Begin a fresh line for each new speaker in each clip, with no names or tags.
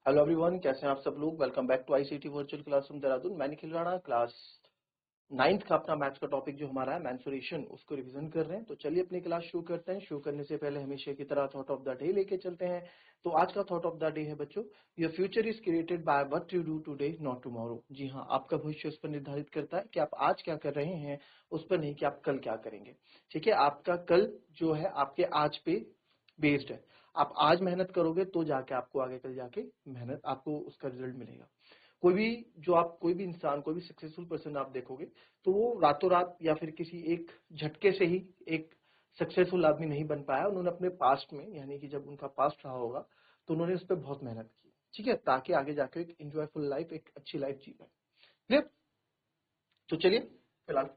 Hello everyone, कैसे हैं आप सब लोग। Welcome back to ICT virtual classroom Dehradun. मैं निखिल राणा क्लास 9th का अपना मैथ्स का टॉपिक जो हमारा है मेंसुरेशन, उसको रिवीजन कर रहे हैं। तो चलिए अपनी क्लास शुरू करते हैं। शुरू करने से पहले हमेशा की तरह थॉट ऑफ द डे लेके चलते हैं। तो आज का थॉट ऑफ द डे है बच्चों, your future is created by what you do today not tomorrow. जी हाँ, आपका भविष्य उस पर निर्धारित करता है कि आप आज क्या कर रहे हैं, उस पर नहीं कि आप कल क्या करेंगे। ठीक है, आपका कल जो है आपके आज पे बेस्ड है। आप आज मेहनत करोगे तो जाके आपको आगे कल जाके मेहनत आपको उसका रिजल्ट मिलेगा। कोई भी इंसान, कोई भी सक्सेसफुल पर्सन आप देखोगे तो वो रातों रात या फिर किसी एक झटके से ही एक सक्सेसफुल आदमी नहीं बन पाया। उन्होंने अपने पास्ट में, यानी कि जब उनका पास्ट रहा होगा तो उन्होंने उस पर बहुत मेहनत की। ठीक है, ताकि आगे जाके एक एंजॉयफुल लाइफ, एक अच्छी लाइफ जी पाए। क्लियर? तो चलिए फिलहाल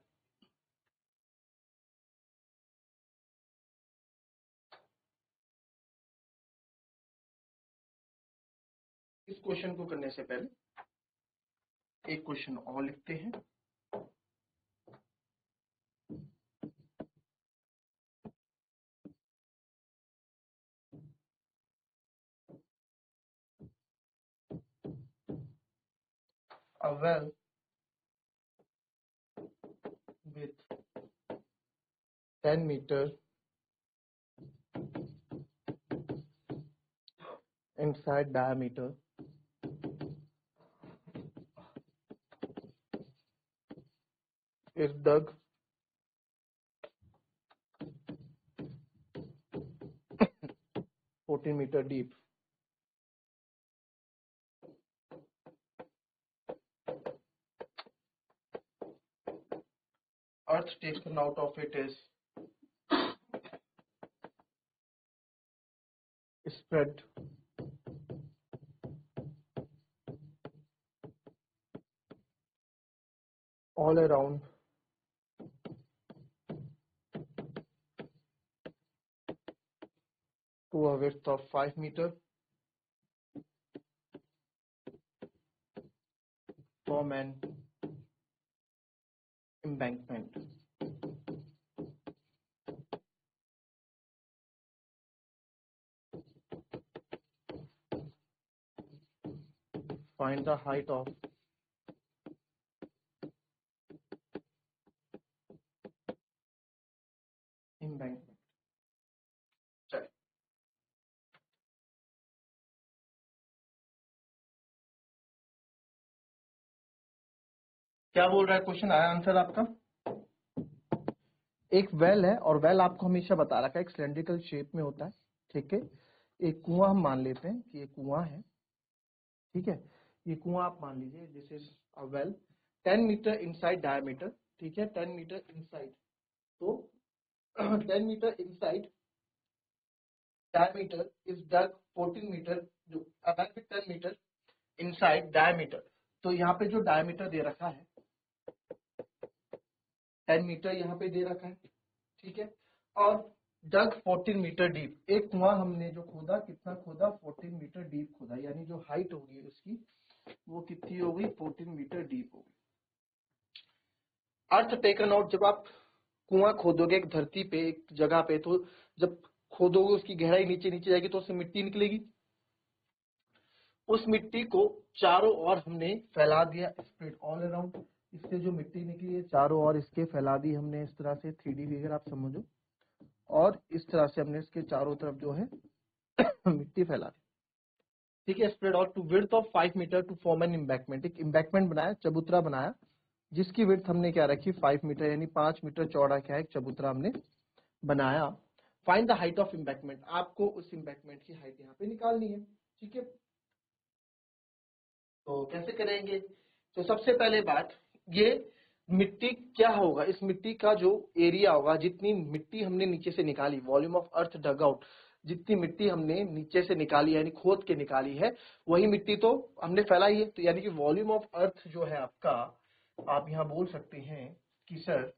इस क्वेश्चन को करने से पहले एक क्वेश्चन और लिखते हैं। A well with 10 meter inside diameter is dug 14 meter deep. Earth taken out of it is spread all around to a width of 5 meter, form an embankment. Find the height of embankment. चलिए, क्या बोल रहा है question? आया answer आपका? एक well है और वेल आपको हमेशा बता रखा है एक सिलेंड्रिकल शेप में होता है। ठीक है, एक कुआं हम मान लेते हैं कि ये कुआं है। ठीक है, ये कुआं आप मान लीजिए, this is a well 10 metre inside diameter. ठीक है, 10 मीटर इनसाइड, तो 10 metre inside diameter is dug 14 metre, जो 10 मीटर इनसाइड डायमीटर। तो यहाँ पे जो डायमीटर दे रखा है 10 मीटर यहाँ पे दे रखा है। ठीक है, और डग 14 मीटर डीप, एक कुआं हमने जो खोदा, कितना खोदा? 14 मीटर डीप खोदा, यानी जो हाइट होगी उसकी वो कितनी होगी? 14 मीटर डीप होगी। अर्थ टेकन आउट, जब आप कुआं खोदोगे एक धरती पे, एक जगह पे, तो जब खोदोगे उसकी गहराई नीचे नीचे जाएगी तो उससे मिट्टी निकलेगी। उस मिट्टी को चारों ओर हमने फैला दिया, स्प्रेड ऑल अराउंड। इससे जो मिट्टी निकली है चारों ओर इसके फैला दी हमने, इस तरह से 3D फिगर आप समझो। और इस तरह से हमने इसके चारों तरफ जो है मिट्टी फैला दी। ठीक है, spread out to width of 5 metre to form an embankment. एक एम्बैंकमेंट बनाया, चबूतरा बनाया, जिसकी विड्थ हमने क्या रखी? 5 मीटर, यानी 5 मीटर चौड़ा क्या है? एक चबूतरा हमने बनाया। Find the height of embankment, आपको उस एम्बैंकमेंट की हाइट यहाँ पे निकालनी है। ठीक है, तो कैसे करेंगे? तो सबसे पहले बात, ये मिट्टी क्या होगा? इस मिट्टी का जो एरिया होगा, जितनी मिट्टी हमने नीचे से निकाली, volume of earth dug out, जितनी मिट्टी हमने नीचे से निकाली यानी खोद के निकाली है, वही मिट्टी तो हमने फैलाई है। तो यानी कि वॉल्यूम ऑफ अर्थ जो है आपका, आप यहां बोल सकते हैं कि सर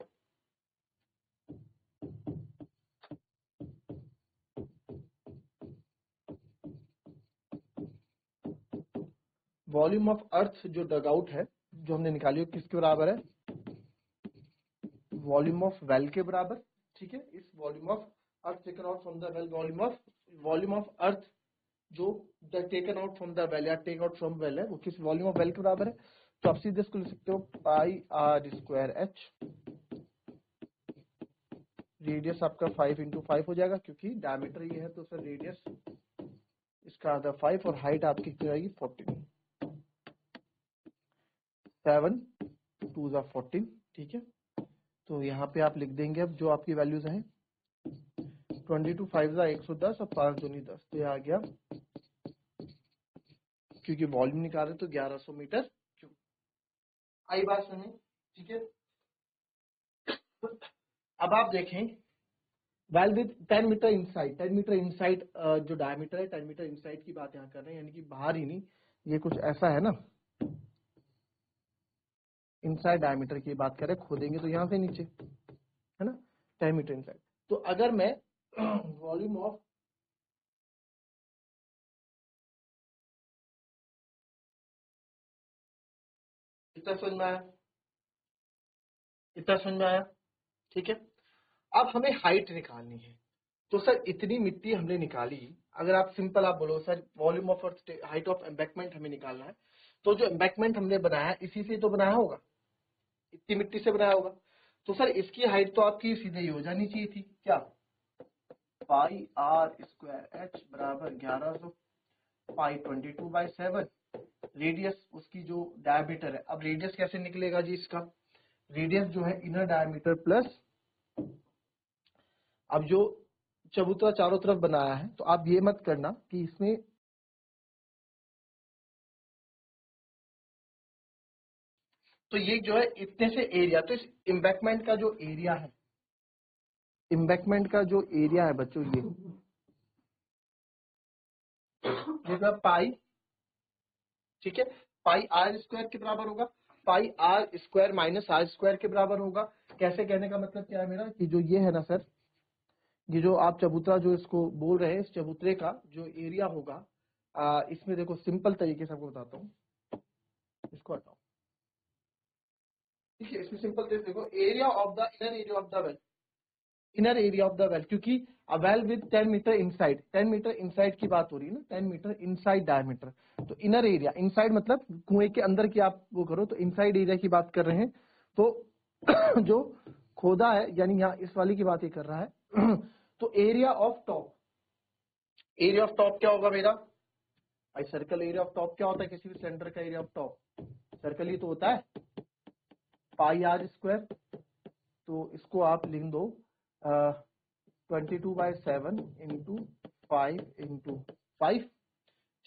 वॉल्यूम ऑफ अर्थ जो डग आउट है, जो हमने निकाली है, किसके बराबर है? वॉल्यूम ऑफ वेल के बराबर। ठीक है, इस volume of earth taken out from the well, volume of earth जो taken out from the well या टेक आउट फ्रॉम वेल है वो किस वॉल्यूम ऑफ वेल के बराबर है। तो आप सीधे इसको लिख सकते हो पाई आर स्क्वायर एच, रेडियस आपका 5 × 5 हो जाएगा क्योंकि डायमीटर ये है तो सर रेडियस इसका आधा 5 और हाइट आपकी कितनी आएगी 14, 7 2 × 14, ठीक है। तो यहाँ पे आप लिख देंगे अब जो आपकी वैल्यूज हैं 22 5 110 और 5 दूनी 10, तो ये आ गया क्योंकि वॉल्यूम निकाले तो 1100 मीटर क्यूब। आई बात सुनिए, ठीक है। अब आप देखें well with 10 metre inside, 10 metre inside जो डायमीटर है 10 मीटर इनसाइड की बात यहाँ कर रहे हैं, यानी कि बाहर ही नहीं, ये कुछ ऐसा है ना, इनसाइड डायमीटर की बात करें, खोदेंगे तो यहाँ से नीचे है ना 10 मीटर इनसाइड। तो अगर मैं वॉल्यूम ऑफ इतना समझ में आया, इतना समझ में आया, ठीक है। अब हमें हाइट निकालनी है, तो सर इतनी मिट्टी हमने निकाली, अगर आप सिंपल आप बोलो sir volume of earth height of embankment हमें निकालना है, तो जो एम्बैकमेंट हमने बनाया इसी से तो बनाया होगा, इतनी मिट्टी से बनाया होगा, तो सर इसकी हाइट तो आपकी सीधे ही हो जानी चाहिए थी, क्या पाई आर स्क्वायर एच बराबर 1100 पाई 22/7, रेडियस उसकी जो डायमीटर है। अब रेडियस कैसे निकलेगा जी इसका, रेडियस जो है इनर डायमीटर प्लस, अब जो चबूतरा चारों तरफ बनाया है तो आप ये मत करना कि इसमें तो ये जो है इतने से एरिया, तो इस इम्बैकमेंट का जो एरिया है, इम्बैकमेंट का जो एरिया है बच्चों ये पाई, ठीक है, पाई आर स्क्वायर के बराबर होगा, pi R square minus R square के बराबर होगा। कैसे कहने का मतलब क्या है मेरा कि जो ये है ना सर, ये जो आप चबूतरा जो इसको बोल रहे हैं, इस चबूतरे का जो एरिया होगा इसमें देखो सिंपल तरीके से आपको बताता हूँ, इसको हटाओ, ठीक है। इसमें सिंपल देखो area of the inner area of the well, inner area of the well, क्योंकि a well with 10 metre inside, 10 metre inside की बात हो रही है ना, 10 मीटर इनसाइड डायमीटर, तो इनर एरिया, इनसाइड मतलब कुएं के अंदर की आप वो करो तो इनसाइड एरिया की बात कर रहे हैं। तो जो खोदा है यानी यहाँ इस वाली की बात ही कर रहा है तो area of top, area of top क्या होगा मेरा भाई, सर्कल एरिया ऑफ टॉप क्या होता है किसी भी सिलेंडर का एरिया ऑफ टॉप, सर्कल ही तो होता है पाई आर स्क्वायर, तो इसको आप लिख दो 22/7 इंटू 5 × 5,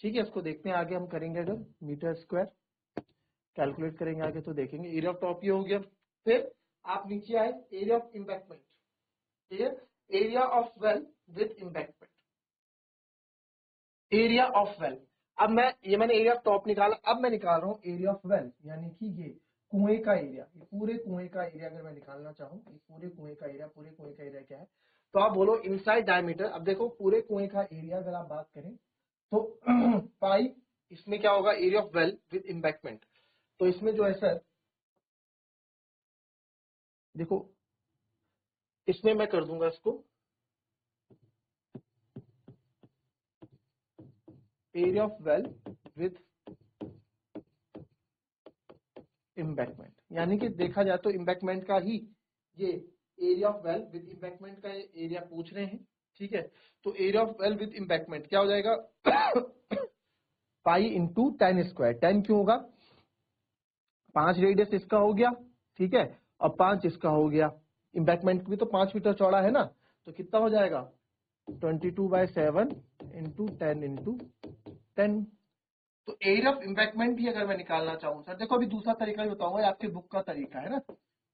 ठीक है। इसको देखते हैं आगे हम करेंगे, अगर मीटर स्क्वायर कैलकुलेट करेंगे आगे तो देखेंगे एरिया ऑफ टॉप ये हो गया। फिर आप नीचे आए एरिया ऑफ इम्बैकमेंट, ठीक है, area of well with embankment, area of well. अब मैंने एरिया ऑफ टॉप निकाला, अब मैं निकाल रहा हूँ एरिया ऑफ वेल, यानी कि ये कुएं का एरिया, ये पूरे कुएं का एरिया अगर मैं निकालना चाहूँ, ये पूरे कुएं का एरिया, पूरे कुएं का एरिया क्या है, तो आप बोलो इनसाइड डायमीटर। अब देखो पूरे कुएं का एरिया अगर आप बात करें तो पाई, इसमें क्या होगा area of well with embankment, तो इसमें जो है सर देखो, इसमें मैं कर दूंगा इसको area of well with embankment, यानी कि देखा जाए तो इम्बैकमेंट का ही ये area of well with embankment का एरिया पूछ रहे हैं, ठीक है। तो area of well with embankment क्या हो जाएगा पाई इंटू 10 स्क्वायर, 10 क्यों होगा 5 रेडियस इसका हो गया, ठीक है, और 5 इसका हो गया, इम्बैकमेंट भी तो 5 मीटर चौड़ा है ना, तो कितना हो जाएगा 22/7 इंटू 10 तो एरिया ऑफ इम्बैकमेंट भी अगर मैं निकालना चाहूँ सर, देखो अभी दूसरा तरीका भी बताऊंगा, आपके बुक का तरीका है ना,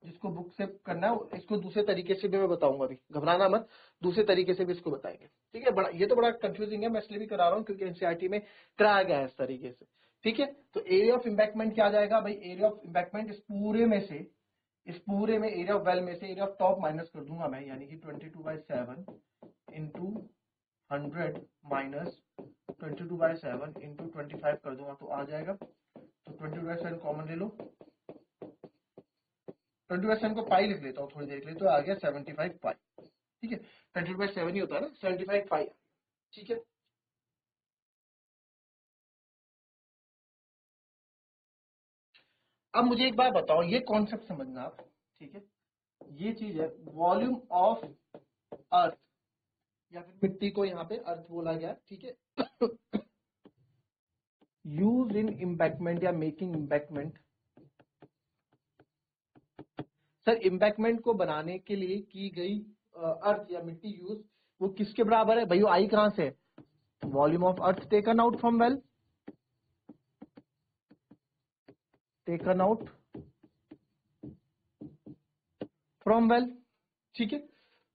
जिसको बुक से करना है इसको दूसरे तरीके से भी मैं बताऊंगा, अभी घबराना मत, दूसरे तरीके से भी इसको बताएंगे, ठीक है। बड़ा ये तो बड़ा कंफ्यूजिंग है, मैं इसलिए भी करा रहा हूँ क्योंकि एनसीईआरटी में कराया गया है इस तरीके से, ठीक है। तो एरिया ऑफ इम्बैकमेंट क्या आ जाएगा भाई, एरिया ऑफ इम्बैकमेंट इस पूरे में से, इस पूरे में एरिया ऑफ वेल में से एरिया ऑफ टॉप माइनस कर दूंगा मैं, यानी कि 22/7 इंटू 100 माइनस 22/7 इंटू 25 कर दूंगा तो आ जाएगा, तो 22/7 कॉमन ले लो, 22/7 को पाई लिख लेता हूँ थोड़ी देर के लिए, तो आ गया 75 पाई, ठीक है, 22/7 ही होता है ना, 75 पाई, ठीक है। अब मुझे एक बात बताओ, ये कॉन्सेप्ट समझना आप, ठीक है, ये चीज है वॉल्यूम ऑफ अर्थ, या फिर मिट्टी को यहाँ पे अर्थ बोला गया, ठीक है। यूज इन इम्बैक्टमेंट या मेकिंग इम्बैक्टमेंट। सर इम्बैक्टमेंट को बनाने के लिए की गई अर्थ या मिट्टी यूज, वो किसके बराबर है भाई? वो आई कहां से है? Volume of earth taken out from well, taken out from well, ठीक है।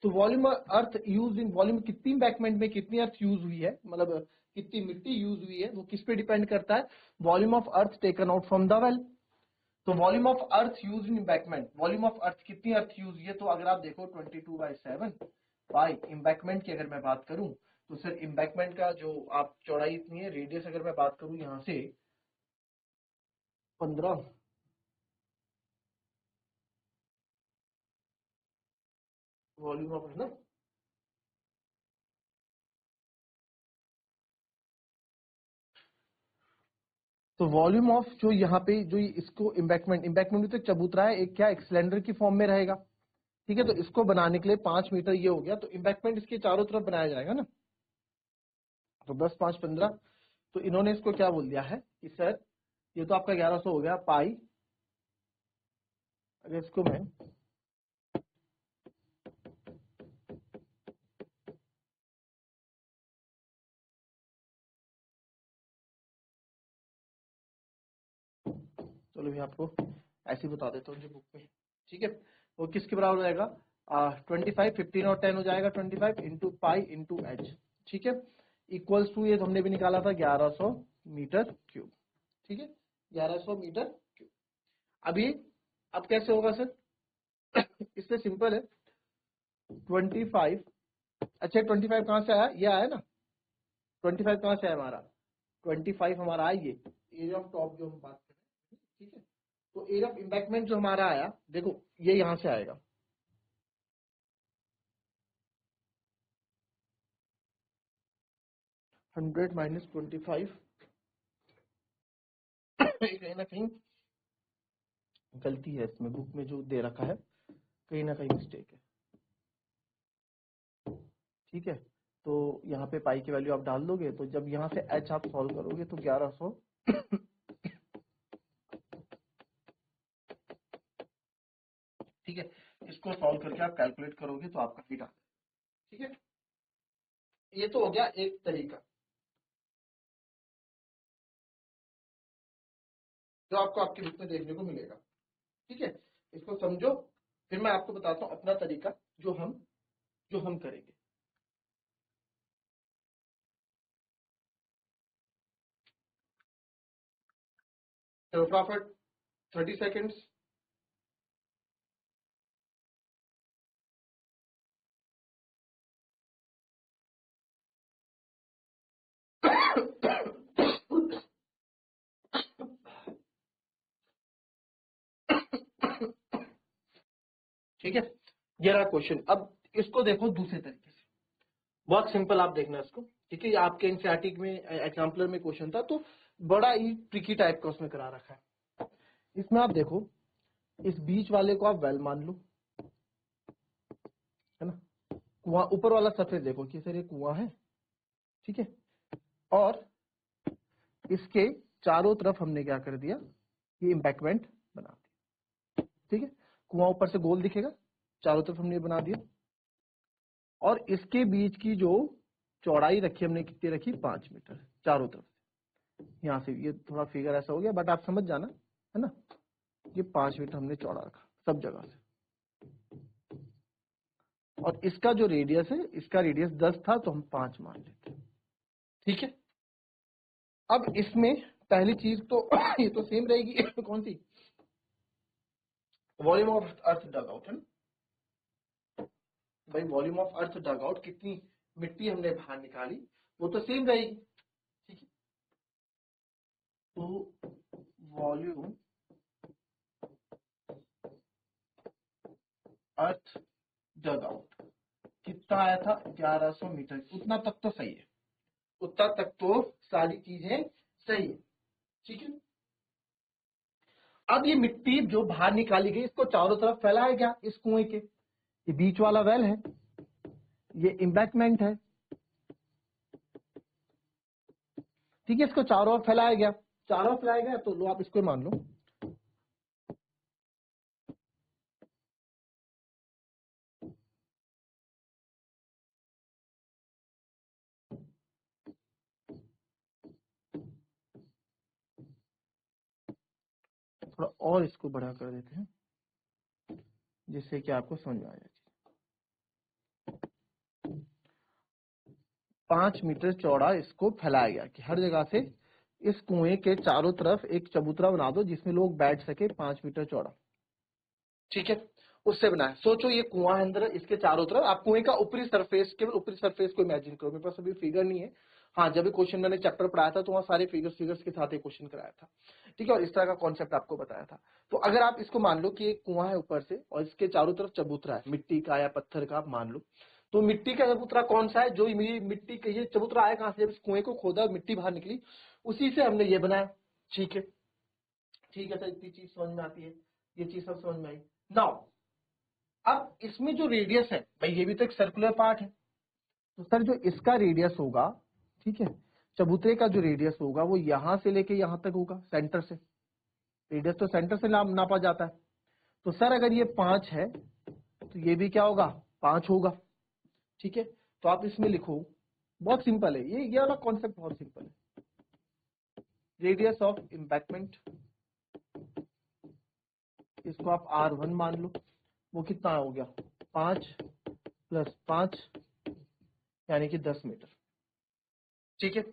तो वॉल्यूम अर्थ यूज इन, वॉल्यूम कितनी इम्बैक्टमेंट में कितनी अर्थ यूज हुई है, मतलब कितनी मिट्टी यूज हुई है, वो किस पे डिपेंड करता है? Volume of earth taken out from the well. तो volume of earth use in embankment, volume of earth कितनी अर्थ यूज हुई है? तो अगर आप देखो 22/7 बाई इम्बैक्टमेंट की अगर मैं बात करूं, तो सर इम्बैक्टमेंट का जो आप चौड़ाई इतनी है, रेडियस अगर मैं बात करूं यहां से 15, वॉल्यूम ऑफ, है ना, तो वॉल्यूम ऑफ जो यहाँ पे जो इसको इम्बैक्टमेंट, इम्बैक्टमेंट तो चबूतरा है, एक क्या एक सिलेंडर की फॉर्म में रहेगा, ठीक है। तो इसको बनाने के लिए 5 मीटर ये हो गया, तो इम्बैक्टमेंट इसके चारों तरफ बनाया जाएगा ना, तो 10 5 15। तो इन्होंने इसको क्या बोल दिया है कि सर ये तो आपका 1100 हो गया पाई, अगर इसको मैं चलो मैं आपको ऐसे ही बता देता हूँ जो बुक में, ठीक है। वो किसके बराबर हो जाएगा? 25, 15 और 10 हो जाएगा 25 इंटू पाई इंटू एच, ठीक है, इक्वल्स टू, ये तो हमने भी निकाला था 1100 मीटर क्यूब, ठीक है, 1100 मीटर क्यूब। अभी अब कैसे होगा सर? इससे सिंपल है, 25, अच्छा 25 कहाँ से आया? ये आया ना, 25 कहाँ से आया हमारा? 25 हमारा आई, ये एरिया ऑफ टॉप जो हम बात कर रहे हैं, ठीक है। तो एरिया ऑफ इम्बैक्टमेंट जो हमारा आया, देखो ये यहां से आएगा, 100 माइनस 25, कहीं ना कहीं गलती है इसमें, बुक में जो दे रखा है कहीं ना कहीं मिस्टेक है, ठीक है। तो यहाँ पे पाई की वैल्यू आप डाल दोगे, तो जब यहाँ से एच आप सॉल्व करोगे तो 1100, ठीक है, इसको सॉल्व करके आप कैलकुलेट करोगे तो आपका फिट आता है, ठीक है। ये तो हो गया एक तरीका जो आपको आपकी बुक में देखने को मिलेगा, ठीक है। इसको समझो, फिर मैं आपको बताता हूँ अपना तरीका जो हम करेंगे। चलो फटाफट 30 सेकेंड्स। ठीक है, ये रहा क्वेश्चन। अब इसको देखो दूसरे तरीके से, बहुत सिंपल, आप देखना इसको, ठीक है। ये आपके एनसीईआरटी में एग्जाम्पलर में क्वेश्चन था, तो बड़ा ही ट्रिकी टाइप का उसमें करा रखा है। इसमें आप देखो, इस बीच वाले को आप वेल मान लो, है ना, कुआं, ऊपर वाला सफेद देखो कि सर ये कुआं है, ठीक है, और इसके चारों तरफ हमने क्या कर दिया, ये इम्बैक्टमेंट बना दिया, ठीक है। कुआं ऊपर से गोल दिखेगा, चारों तरफ हमने बना दिया, और इसके बीच की जो चौड़ाई रखी हमने, कितनी रखी? 5 मीटर चारों तरफ से। यहाँ से ये थोड़ा फिगर ऐसा हो गया, बट आप समझ जाना, है ना, ये 5 मीटर हमने चौड़ा रखा सब जगह से, और इसका जो रेडियस है, इसका रेडियस 10 था तो हम 5 मान लेते हैं, ठीक है। अब इसमें पहली चीज तो ये तो सेम रहेगी कौन सी? Volume of earth dug out, है ना भाई, volume of earth dug out, कितनी मिट्टी हमने बाहर निकाली, वो तो सेम रहेगी, ठीक है। तो वॉल्यूम अर्थ डग आउट कितना आया था? 1100 मीटर। उतना तक तो सही है, उतना तक तो सारी चीजें सही है, ठीक है। अब ये मिट्टी जो बाहर निकाली गई इसको चारों तरफ फैलाया गया इस कुएं के। ये बीच वाला वेल है, ये एम्बैंकमेंट है, ठीक है। इसको चारों ओर फैलाया गया, चारों ओर फैलाया गया, तो लो आप इसको मान लो थोड़ा और इसको बड़ा कर देते हैं जिससे कि आपको समझ में आ जाए। 5 मीटर चौड़ा इसको फैलाया गया कि हर जगह से इस कुएं के चारों तरफ एक चबूतरा बना दो जिसमें लोग बैठ सके, 5 मीटर चौड़ा, ठीक है। उससे बनाया। सोचो ये कुआं है अंदर, इसके चारों तरफ आप कुएं का ऊपरी सरफेस, केवल ऊपरी सरफेस को इमेजिन करो। मेरे पास अभी फिगर नहीं है, हाँ जब भी क्वेश्चन मैंने चैप्टर पढ़ाया था तो वहां सारे फिगर्स के साथ एक क्वेश्चन कराया था, ठीक है, और इस तरह का कॉन्सेप्ट आपको बताया था। तो अगर आप इसको मान लो कि एक कुआं है ऊपर से और इसके चारों तरफ चबूतरा है मिट्टी का या पत्थर का, आप मान लो। तो मिट्टी का चबूतरा कौन सा है, जो मेरी मिट्टी का ये चबूतरा आया कहां से, जब इस कुएं को खोदा मिट्टी बाहर निकली, उसी से हमने ये बनाया, ठीक है। ठीक है सर, इतनी चीज समझ में आती है, ये चीज सब समझ में आई। नाउ अब इसमें जो रेडियस है भाई, ये भी तो एक सर्कुलर पार्ट है, तो सर जो इसका रेडियस होगा, ठीक है, चबूतरे का जो रेडियस होगा वो यहां से लेके यहां तक होगा, सेंटर से। रेडियस तो सेंटर से नापा जाता है। तो सर अगर ये 5 है तो ये भी क्या होगा, 5 होगा, ठीक है। तो आप इसमें लिखो, बहुत सिंपल है ये वाला कॉन्सेप्ट, बहुत सिंपल है। रेडियस ऑफ इम्पैक्टमेंट, इसको आप R1 मान लो, वो कितना हो गया, 5 + 5 यानी कि 10 मीटर, ठीक है।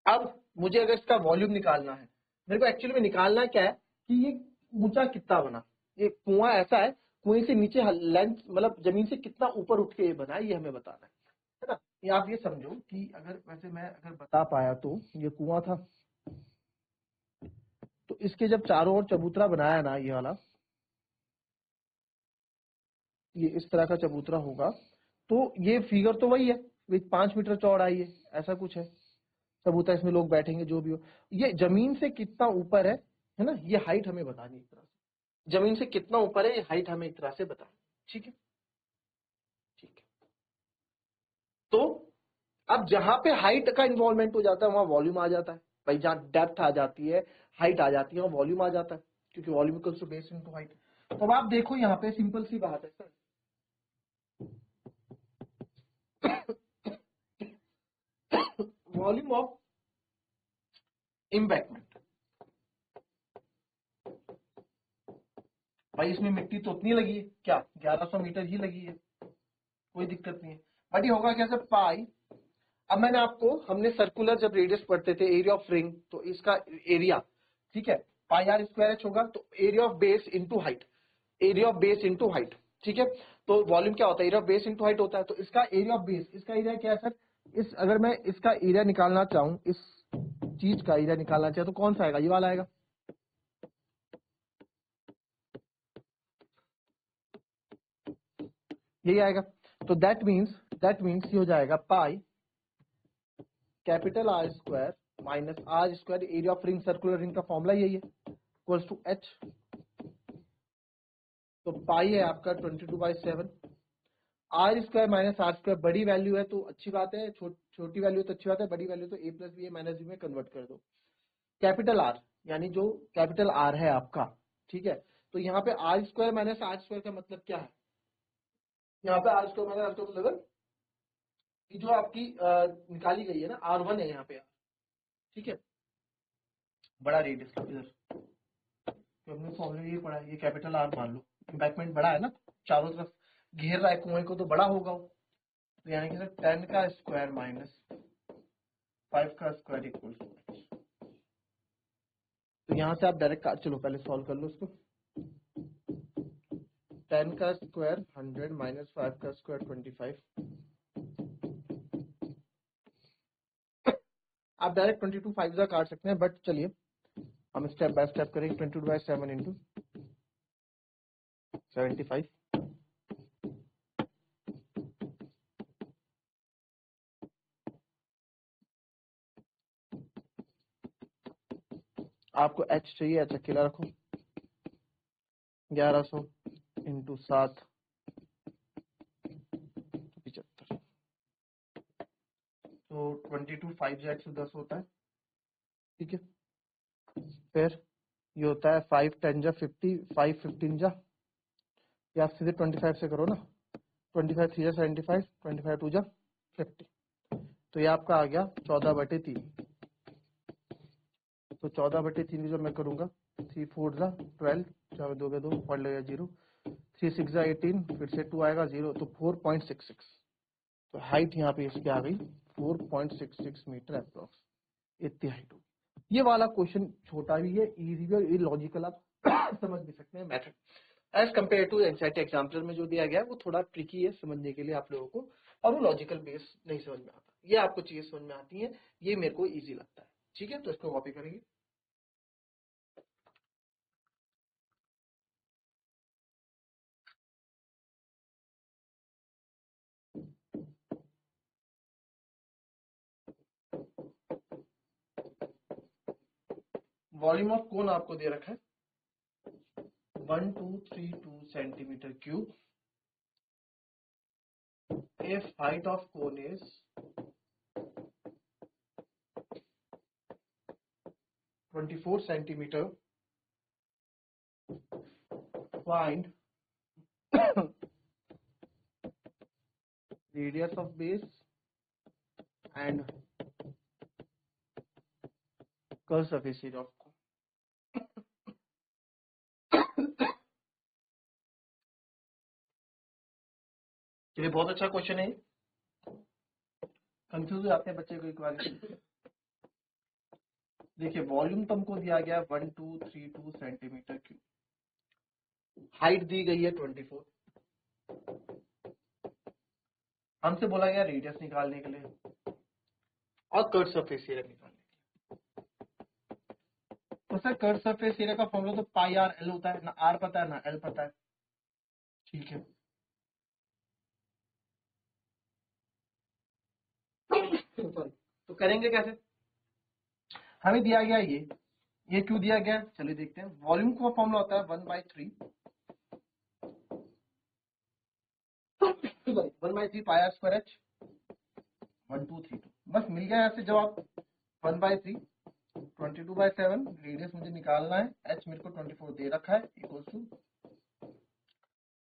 अब मुझे अगर इसका वॉल्यूम निकालना है, मेरे को एक्चुअली में निकालना क्या है कि ये ऊंचा कितना बना, ये कुआं ऐसा है, कुएं से नीचे लेंथ मतलब जमीन से कितना ऊपर उठ के ये बना है, ये हमें बताना है ना। ये आप ये समझो कि अगर वैसे मैं अगर बता पाया तो ये कुआं था, तो इसके जब चारों ओर चबूतरा बनाया ना, ये वाला, ये इस तरह का चबूतरा होगा, तो ये फिगर तो वही है, 5 मीटर चौड़ा है, ये ऐसा कुछ है चबूतरा, इसमें लोग बैठेंगे जो भी हो। ये जमीन से कितना ऊपर है ना, ये हाइट हमें बतानी है एक तरह से, जमीन से कितना ऊपर है ये हाइट हमें एक तरह से बतानी, ठीक है। ठीक है, तो अब जहां पे हाइट का इन्वॉल्वमेंट हो जाता है वहां वॉल्यूम आ जाता है भाई, जहां डेप्थ आ जाती है, हाइट आ जाती है, वहां वॉल्यूम आ जाता है, क्योंकि volume equals to base into height. तो अब आप देखो यहाँ पे सिंपल सी बात है सर, वॉल्यूम ऑफ इम्बैक्टमेंट, भाई इसमें मिट्टी तो उतनी लगी है, क्या 1100 मीटर ही लगी है, कोई दिक्कत नहीं है। बट ये होगा कैसे, पाई, अब मैंने आपको, हमने सर्कुलर जब रेडियस पढ़ते थे, एरिया ऑफ रिंग, तो इसका एरिया, ठीक है, पाई आर स्क्वायर एच होगा, तो area of base into height, area of base into height, ठीक है। तो वॉल्यूम क्या होता है, area of base into height होता है, तो इसका एरिया ऑफ बेस, इसका एरिया क्या है सर, इस अगर मैं इसका एरिया निकालना चाहूं, इस चीज का एरिया निकालना चाहे तो कौन सा आएगा, ये वाला आएगा, यही आएगा। तो दैट मीन्स ये हो जाएगा pi capital R square minus R square, area of ring, circular ring का फॉर्मूला यही है, इक्वल्स टू एच। तो पाई है आपका 22/7, R square minus R square, बड़ी वैल्यू है तो अच्छी बात है, छोटी वैल्यू तो अच्छी बात है, बड़ी वैल्यू तो a + b - b में कन्वर्ट कर दो। कैपिटल आर यानी जो कैपिटल आर है आपका, ठीक है। तो यहाँ पे R square minus R square का मतलब क्या है, यहाँ पे R square minus R square मतलब कि जो आपकी निकाली गई है ना, R1 है यहाँ पे, ठीक है, बड़ा रेडियस इधर, तो हमने फॉर्मूला ये पढ़ा है, ये कैपिटल आर मान लो, इम्पैक्टमेंट बड़ा है ना, चारों तरफ घेर रहा है कुएं को, तो बड़ा होगा वो। तो यानी कि सर 10 का स्क्वायर माइनस 5 का स्क्वायर इक्वल टू एच। तो यहाँ से आप डायरेक्ट चलो पहले सॉल्व कर लो इसको, 10 का स्क्वायर 100 माइनस 5 का स्क्वायर 25, आप डायरेक्ट 22 5 का काट सकते हैं, बट चलिए हम स्टेप बाय स्टेप करेंगे। 22/7 इंटू 75, आपको h चाहिए, h अकेला रखो, 1100 इंटू 7 75, तो 22 5 जा 110 होता है, ठीक है। फिर ये होता है 5 10 जा 50, 5 15 जा, या आप सीधे 25 से करो ना, 25 3 जा 75, 25 2 जा 50, तो ये आपका आ गया 14/3। तो 14/3 जब मैं करूंगा, 3 4 जा 12, 4 2 2 पढ़ लेगा 0, 3 6 जा 18, फिर से 2 आएगा 0, तो 4.66। तो हाइट यहाँ पे इसकी आ गई 4.66 मीटर अप्रोक्स, इतनी हाइट होगी। ये वाला क्वेश्चन छोटा भी है, इजी भी है, ये लॉजिकल आप समझ भी सकते हैं method, as compared to NCERT example में जो दिया गया है वो थोड़ा ट्रिकी है समझने के लिए आप लोगों को, और वो लॉजिकल बेस नहीं समझ में आता। ये आपको चीजें समझ में आती है, ये मेरे को इजी लगता है, ठीक है। तो इसको कॉपी करेंगे। वॉल्यूम ऑफ कोन आपको दे रखा है 1232 centimetre cube. If height of cone is 24 centimeter, find radius of base and curve surface area of cone। चलिए, बहुत अच्छा क्वेश्चन है। कंफ्यूज हो जाते हैं बच्चे को एक बार। देखिए, वॉल्यूम तुमको दिया गया 1232 सेंटीमीटर क्यूब, हाइट दी गई है 24, हमसे बोला गया रेडियस निकालने के लिए और कर्व सरफेस एरिया निकालने के लिए। तो सर कर्व सरफेस एरिया का फॉर्मूला तो पाई आर एल होता है ना, आर पता है ना एल पता है, ठीक है। सॉरी, तो करेंगे कैसे, हमें दिया गया ये क्यों दिया गया, चलिए देखते हैं। वॉल्यूम का फॉर्मूला होता है 1/3 पाई आर स्क्वायर एच 1232, बस मिल गया यहाँ से जवाब 1/3 22/7, रेडियस मुझे निकालना है, एच मेरे को 24 दे रखा है, इक्वल टू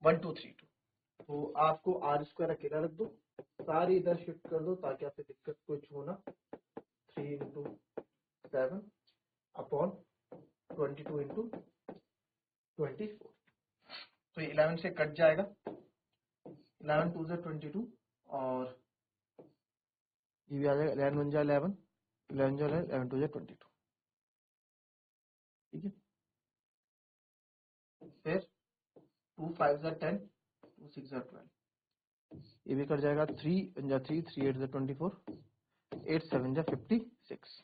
1232। तो आपको आर स्क्वायर अकेला रख दो, सारी इधर शिफ्ट कर दो ताकि आपसे दिक्कत कुछ हो ना। 3 इंटू 7 अपॉन 22 इंटू 24, तो ये 11 से कट जाएगा, 11 2 से 22, और ये भी आ जाएगा 11 1 जा 11, 11 जा 11 2 जा 22, ठीक है। फिर 2 5 जा 10, 2 6 जा 12, ये भी कट जाएगा, 3 जा 3, 3 8 जा 24, 8 7 जा 56।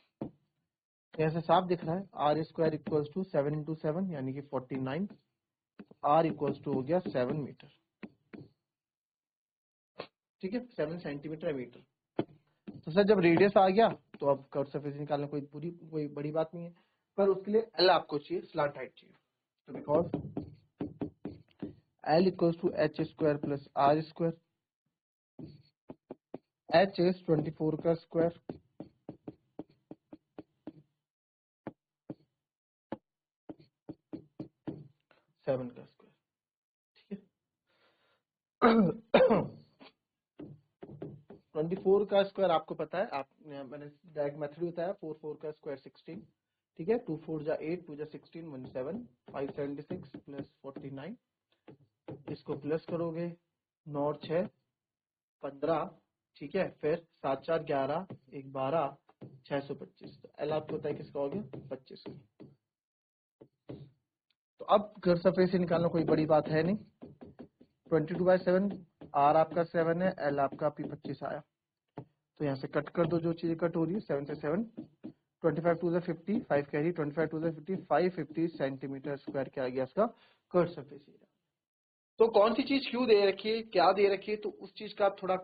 ऐसे साफ दिख रहा है R square equals to 7 into 7 यानी कि 49, आर इक्वल्स टू हो गया 7 मीटर, ठीक है, 7 सेंटीमीटर मीटर। तो सर जब रेडियस आ गया तो अब कर्व सरफेस निकालना कोई बड़ी बात नहीं है, पर उसके लिए एल आपको चाहिए, स्लांट हाइट चाहिए। तो because L equals to H square plus R square, H is 24 का स्क्वायर, सेवन का स्क्वायर, ठीक है। 24 का स्क्वायर आपको पता है, मैंने डायरेक्ट मेथड बताया, 4 4 का स्क्वायर 16, ठीक है, 2 4 जा 8, 2 जा 16, 1 7, 5 76 प्लस 49, इसको प्लस करोगे 9 6 15, ठीक है, फिर 7 4 11, 1 12, 625, तो एल आपको पता है किसका हो गया 25 का। तो अब कर्व सरफेस से निकालना कोई बड़ी बात है नहीं, 22/7, आर आपका 7 है, एल आपका पी 25 आया, तो यहाँ से कट कर दो जो चीजें कट हो रही है, 7 से 7, 25 2 से 50, 5 कैरी, 25 2 से 50, 550 सेंटीमीटर स्क्वायर क्या आ गया इसका कर्व सरफेस एरिया। तो कौन सी चीज क्यों दे रखी है, क्या दे रखी है, तो उस चीज का आप थोड़ा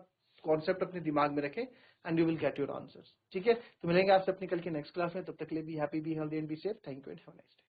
कॉन्सेप्ट अपने दिमाग में रखें and you will get your answers. ठीक है, तो मिलेंगे आपसे अपनी कल की नेक्स्ट क्लास में। तब तक के लिए be happy, be healthy and be safe. Thank you and have a nice day.